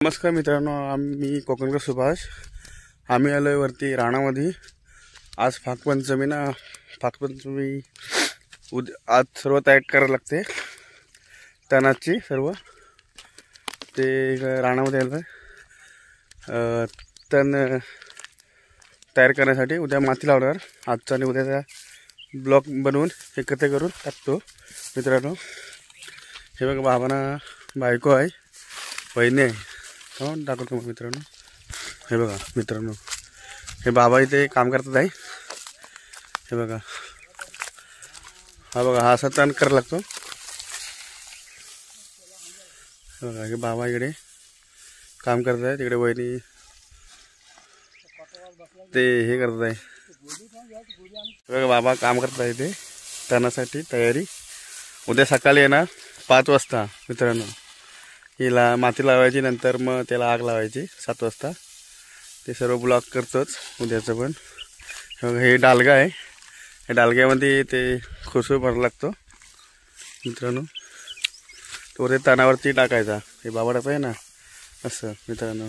नमस्कार मित्रांनो, आम्ही कोकणकर सुभाष. आम्ही आलोय वरती राणामध्ये. आज फागपंचमी ना, फागपंचमी आज सर्व तयार करायला लागते. तणाची सर्व ते राणामध्ये आलोय. तण तयार करण्यासाठी उद्या माती लावणार. आजचा आणि उद्याचा ब्लॉक बनवून एकत्र करून टाकतो. मित्रांनो हे बघा, बाबांना बायको आहे, बहिणी आहे. हो दाखवतो मग मित्रांनो. हे बघा मित्रांनो, हे बाबा इथे काम करतात आहे. हे बघा, हा बघा, हा असा तण करायला लागतो. हे बघा, हे बाबा इकडे काम करत आहे, तिकडे वहिनी ते हे करत आहे. बघा, बाबा काम करत आहे ते तणासाठी तयारी. उद्या सकाळी येणार 5 वाजता मित्रांनो. हिला माती लावायची, नंतर मग त्याला आग लावायची 7 वाजता. ते सर्व ब्लॉक करतोच उद्याचं पण. हे डालगा आहे, या डालग्यामध्ये ते खुसू भरायला लागतो मित्रांनो. तो ते तणावरती टाकायचा. हे बाबा टाकत आहे ना, असं मित्रांनो.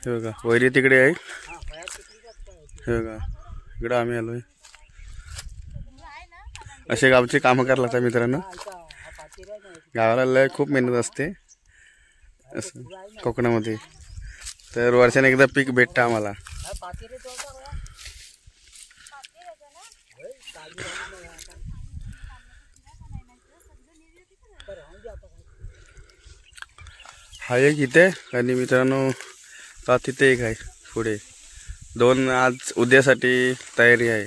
हे बघा, वैरी तिकडे आहे. हे बघा, इकडं आम्ही आलोय. असे गावचे कामं करायला लागतात मित्रांनो. गावाला लय खूप मेहनत असते असं कोकणामध्ये. तर वर्षाने एकदा पीक भेटतं आम्हाला. हा एक इथे आणि मित्रांनो का तिथे एक आहे पुढे. 2 आज उद्यासाठी तयारी आहे.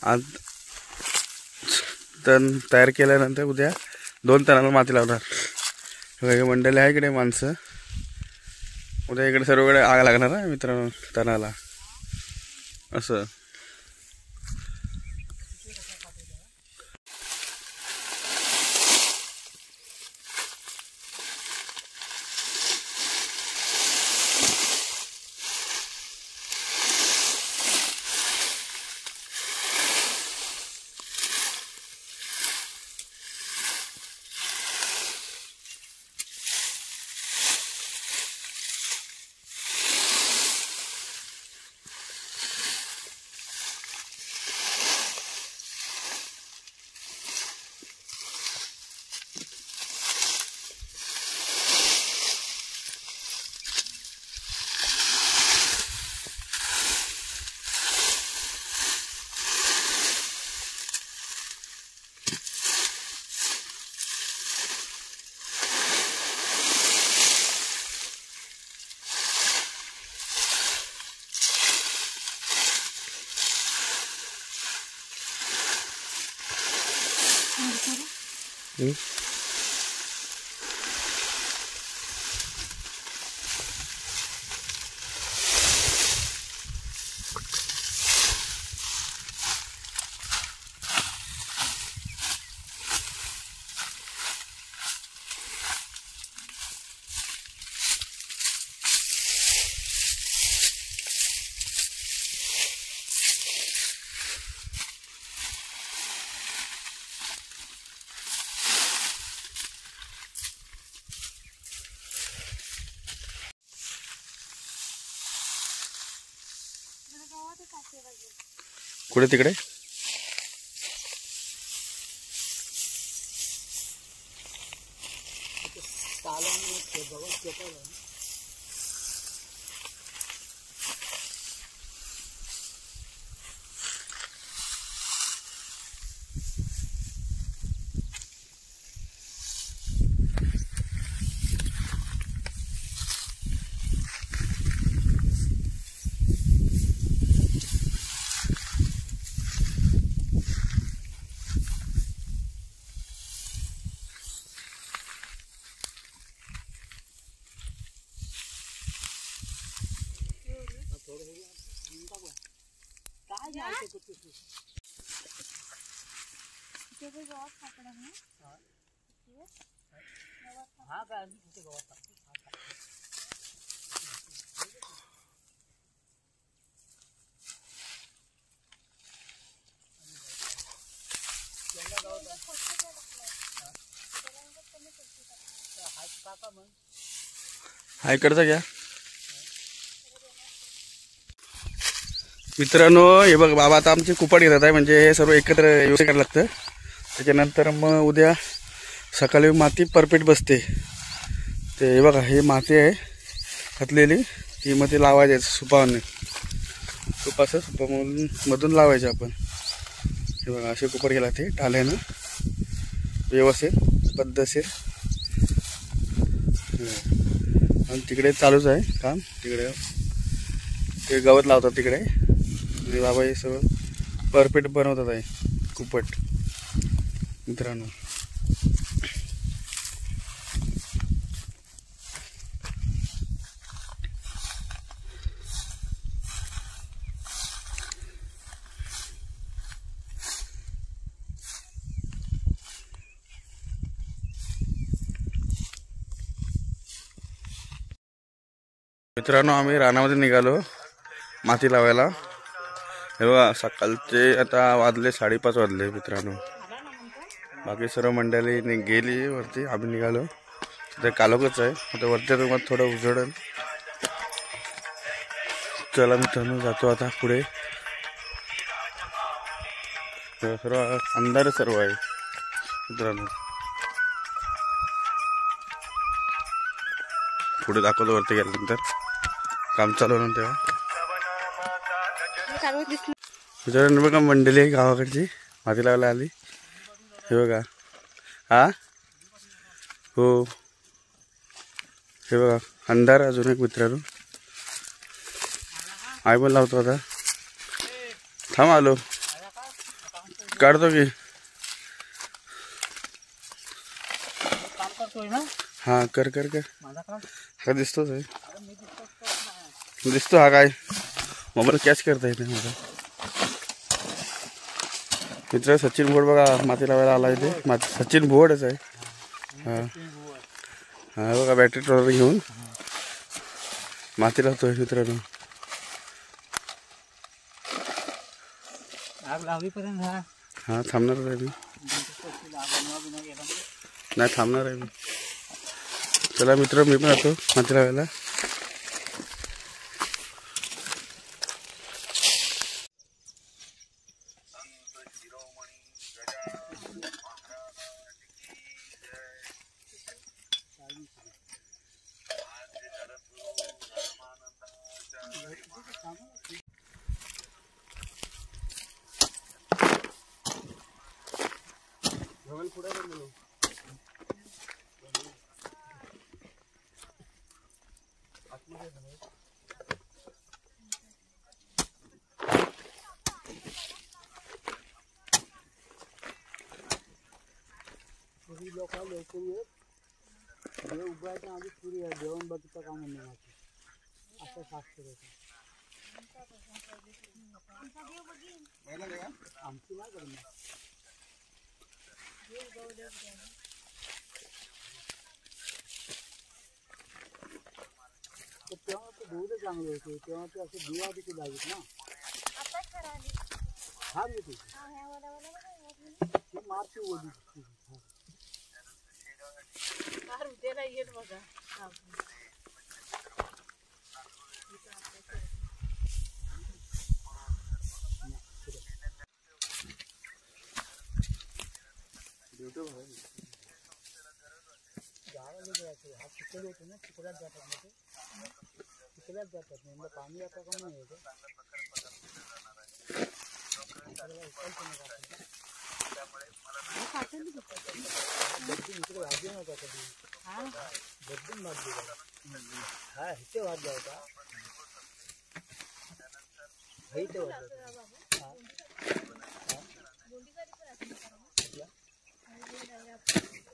आज तण तयार केल्यानंतर उद्या 2 तणाला माती लावणार. हे मंडळी आहे इकडे माणसं. उद्या इकडे सर्वकडे आग लागणार आहे मित्रांनो तणाला असं. कुठे तिकडे हा इकडचा घ्या मित्रांनो. हे बघ बाबा आता आमची कुपाट घेतात आहे, म्हणजे हे सर्व एकत्र व्यवस्थित करायला लागतं. त्याच्यानंतर मग उद्या सकाळी माती परफेक्ट बसते. ते हे बघा हे माती आहे घातलेली, ती मग ते लावायची सुपाने. सुपाचं सुपामधून लावायचे आपण. हे बघा असे कुपाट गेला ते टाल्यानं व्यवस्थित पद्धतशीर. आणि तिकडे चालूच आहे काम. तिकडे ते गवत लावतात तिकडे. आणि बाबा हे सगळं परफेक्ट बनवतात आहे कुपट मित्रांनो. मित्रांनो आम्ही रानामध्ये निघालो माती लावायला. हे बघा सकाळचे आता वाजले 5:30 वाजले मित्रांनो. बाकी सर्व मंडळी गेली वरती, आम्ही निघालो. तिथे कालोखच आहे आता वरती. मग थोडं उजळेल. चला मित्रांनो जातो आता पुढे. सर्व अंधार सर्व आहे मित्रांनो. पुढे दाखवतो वरती गेल्यानंतर काम चालू नंतर मित्रांनो. बघा मंडळी आहे गावाकडची माती लावायला आली. हे बघा हा हो हे बघा अंधार अजून एक मित्रांनो. आई पण लावतो आता. थांब आलो काढतो की. हा कर कर कर. हा दिसतोच आहे. दिसतो हा काय मोबाईल कॅच करता येते माझा. मित्र सचिन भोड बघा माती लावायला आला इथे. सचिन भोडच आहे. हा हा बघा बॅटरी ट्रॉलर घेऊन माती लावतोय मित्रांनो. हा थांबणार आहे मी. नाही थांबणार आहे मी. चला मित्र मी पण जातो माती लावायला. लोक लवकर येत देव उभायच्या आधी पुरी जेवण बघितलं काम नाही असं शास्त्र होतं. आमची नाही करणार. तेव्हा ते दूध चांगले होते. तेव्हा ते असे दिवा देखील लागत ना. हा घेते ती मारची ओढी. येत बघा हा चिखल होते ना. चिखलात जातात नेमकं पाणी आता का नाही होतं. इकडे वाद्य नव्हता कधी. बदलून वाद्य हा इथे वाद्य होता. इथे वाद्य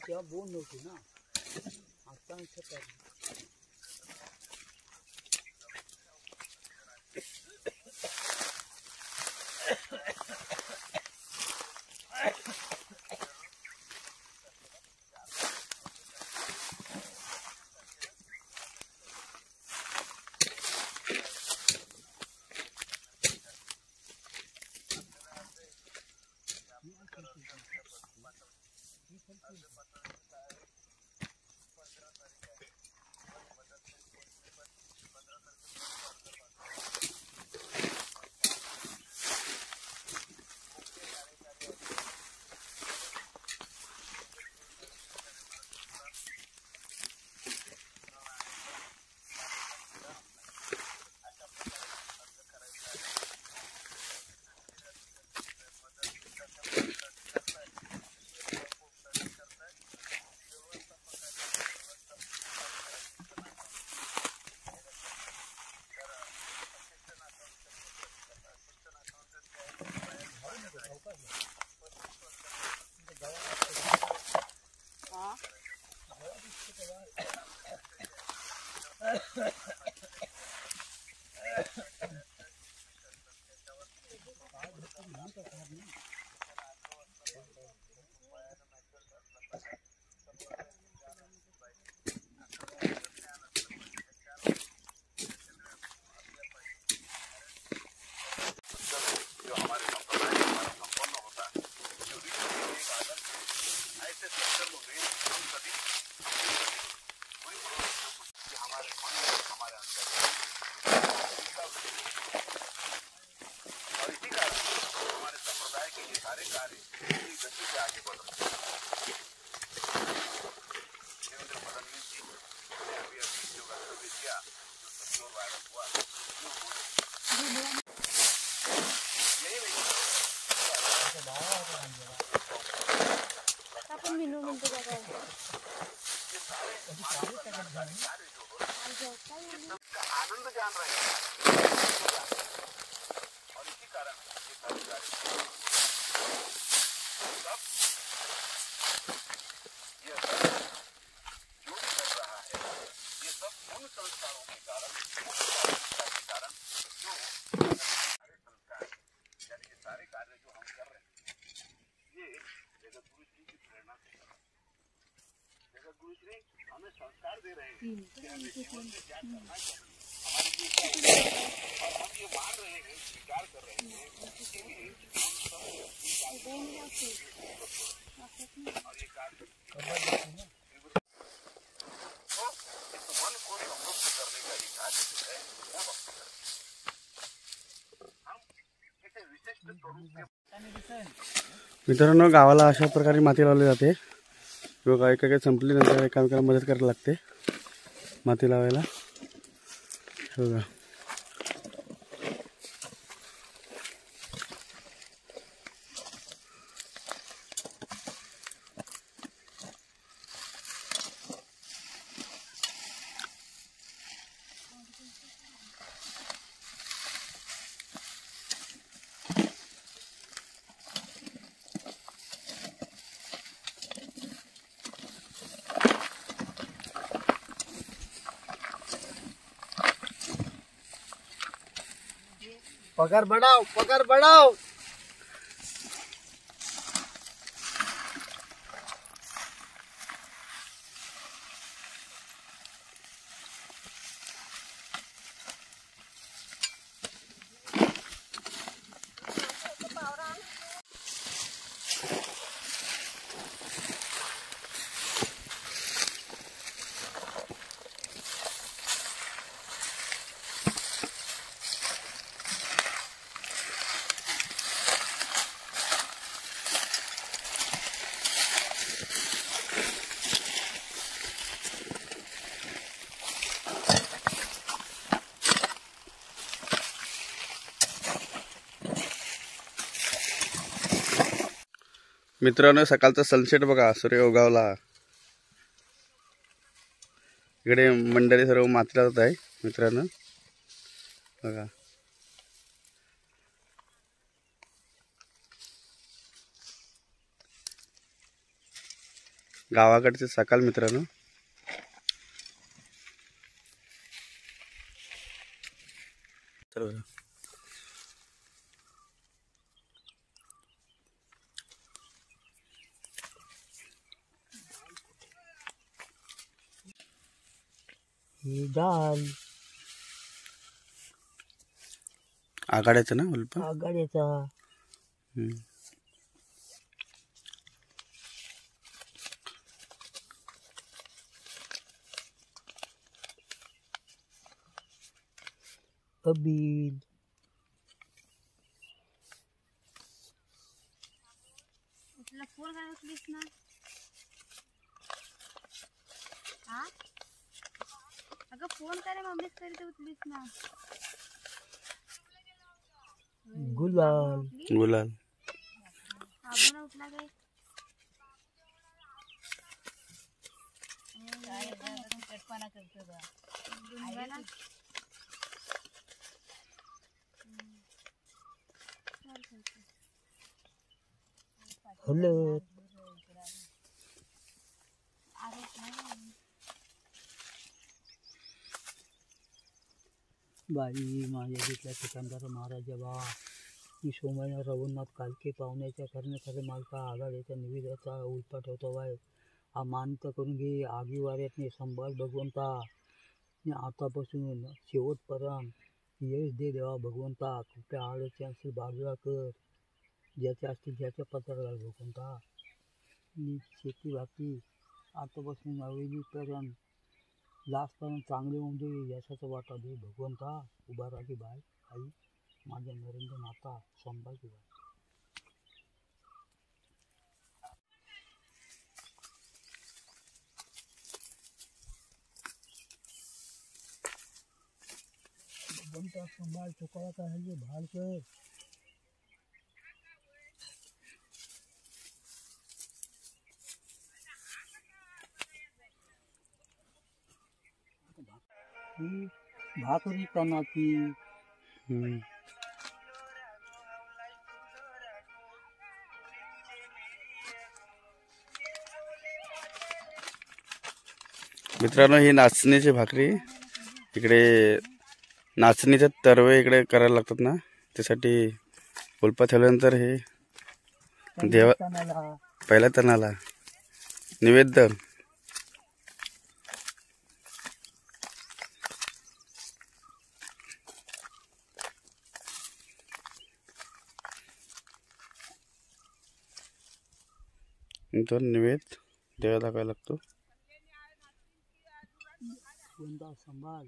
तेव्हा बोन नव्हती ना. आता इथे आनंद जान रहे हैं और इसी कारण ये सारे कार्य सब ये सब जो भी कर रहा है ये सब उन संस्कारों के कारण के कारण जो सारे संस्कार यानी कि सारे कार्य जो हम कर रहे हैं ये जगत गुरु जी की प्रेरणा से कर रहे हैं। जगत गुरु श्री हमें संस्कार दे रहे हैं कि हमें जीवन में क्या करना चाहिए, हमारे लिए क्या है। और हम ये मान रहे हैं, स्वीकार कर रहे हैं कि हम सब और ये कार्य तो इस मन को समृद्ध करने का ये कार्य जो है वो भक्ति है। हम इसे विशिष्ट स्वरूप के मित्रांनो गावाला अशा प्रकारे माती लावली जाते। बघा एका संपल्यानंतर एकामेकाला मदत करायला लागते माती लावायला। बघा पकड़ बढ़ाओ, पकड़ बढ़ाओ। मित्रांनो सकाळचा सनसेट बघा, सूर्य उगवला। इकडे मंडळी सर्व माती लावत आहे मित्रांनो बघा। गावाकडचे सकाळ मित्रांनो। चल बरं डाल आघाड्याचं ना अल्प आघाड्याचा अबील तुला फोन काय उचलीस ना हा अगं फोन करे मम्मीच तरी ते उचलीस ना गुलाल गुलाल आपण उठला काय कटपणा करतो बा हलत बाई माझ्या तिथल्या सिकंदर महाराजाबा मी सोमय्या रघुनाथ कालके पाहुण्याच्या करण्यासाठी मालका आघाडीच्या निविदाचा उलटा ठेवतो बाय हा मान्य करून घे आगीवाऱ्यातने संभाळ भगवंता आतापासून शेवटपर्यंत यश दे देवा भगवंता कुठल्या आडचे असेल बाजूला कर ज्याचे असतील ज्याच्या पत्राला भगवंता मी शेती बाकी आतापासून अवेलीपर्यंत लास्टपर्यंत चांगले होऊन दे यशाचा वाटा दे भगवंता उभा राही बाय आई माझ्या नरेंद्र माता संभाजी बाय भगवंता संभाळ चुकावा काय भाल कर भाकरी कणाची मित्रांनो ही नाचणीची भाकरी इकडे नाचणीचे तरवे इकडे करायला लागतात ना त्यासाठी उलपा ठेवल्यानंतर हे देवा पहिल्या तणाला निवेद्य नंतर निवेद देवा दाखवायला लागतो संभाल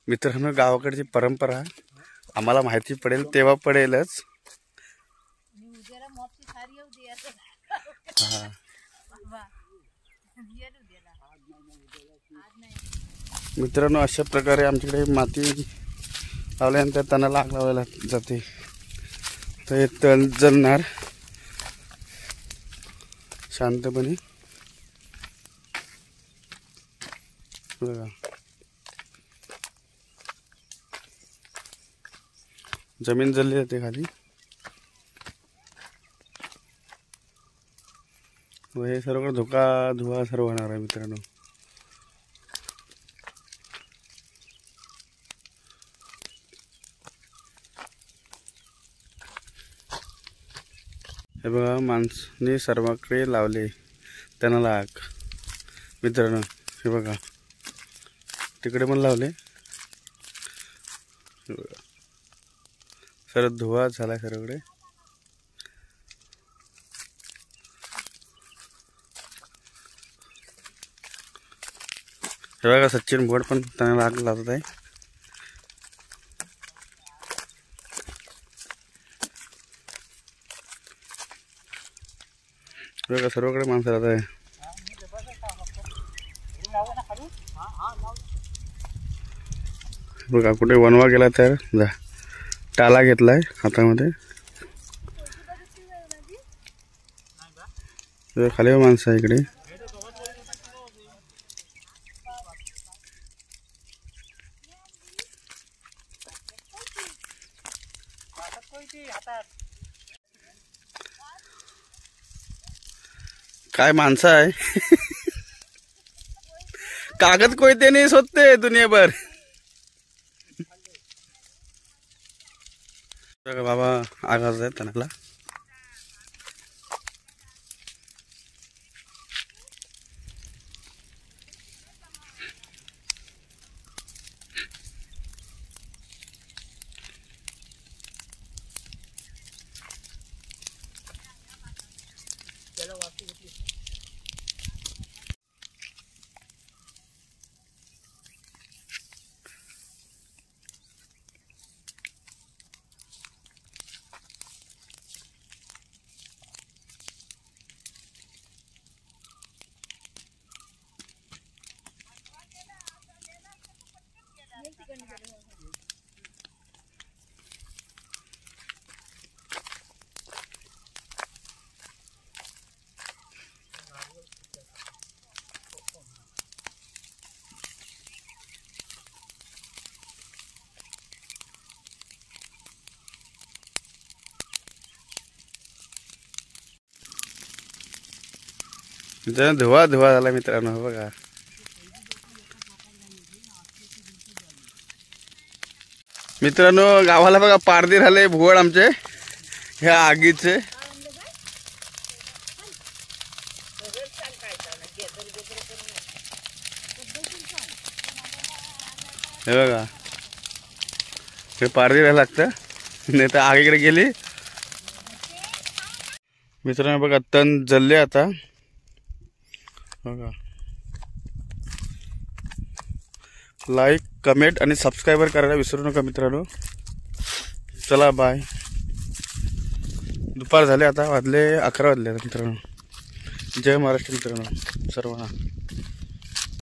मित्रांनो गावाकडची परंपरा आम्हाला माहिती पडेल तेव्हा पडेलच मित्रांनो अशा प्रकारे आमच्याकडे माती लावल्यानंतर तणाला आग लावायला जाते तर हे तण जळणार शांतपणे बघा जमीन जळली जाते खाली व हे सर्व धुवा सर्व होणार आहे मित्रांनो हे बघा माणसाने सर्वांकडे लावले त्यांना आग मित्रांनो हे बघा तिकडे पण लावले हे बघा सर्व धुवा झाला सर्वकडे हे बघा सचिन भोड पण त्यांना आग लावत आहे बघा सर्वकडे माणसं राहत आहे बघा कुठे वनवा गेला तर जा टाला घेतलाय हातामध्ये खाली माणसं आहे इकडे काय माणसं आहे कागद कोयते नाही शोधते दुनियाभर बाबा आगाज आहे त्यांना मित्रांनो धुवा धुवा झाला मित्रांनो बघा. मित्रांनो गावाला बघा पारदी झाले भुवळ आमचे ह्या आगीचे. हे बघा हे पारदी राहायला लागतं नाही तर आगीकडे गेली. मित्रांनो बघा तण जळले आता बघा. लाईक कमेंट आणि सबस्क्राईबर करायला विसरू नका मित्रांनो. चला बाय. दुपार झाले आता वाजले 11 वाजले मित्रांनो. जय महाराष्ट्र मित्रांनो सर्वांना.